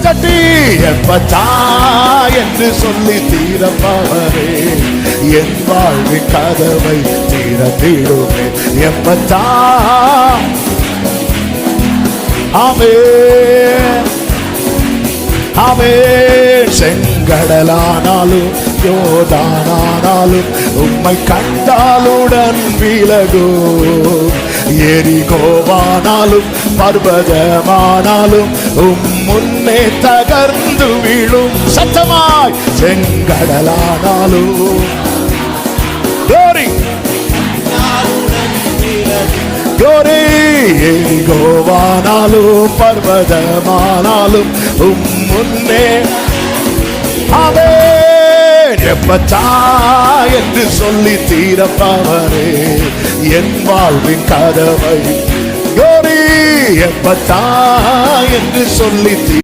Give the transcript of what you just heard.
தட்டி எப்பத்தா என்று சொல்லி தீரப்பவரே என் வாழ்வின் கதவை தீரத்திடுமே. எப்பத்தா ஆமென் ஆமென். செங்கடலானாலும் யோர்தானானாலும் உம்மை கண்டாலுடன் விலகும். எரிகோவானாலும் பர்வதமானாலும் முன்னே தகர்ந்து விழும். சத்தமாய் செங்கடலானாலும் glory glory. எரிகோவானாலும் பர்வதமானாலும் முன்னே ஆமென். எப்பத்தா என்று சொல்லி தீரப்பவரே என் வாழ்வின் கதவை glory எப்பத்தா என்று சொல்லி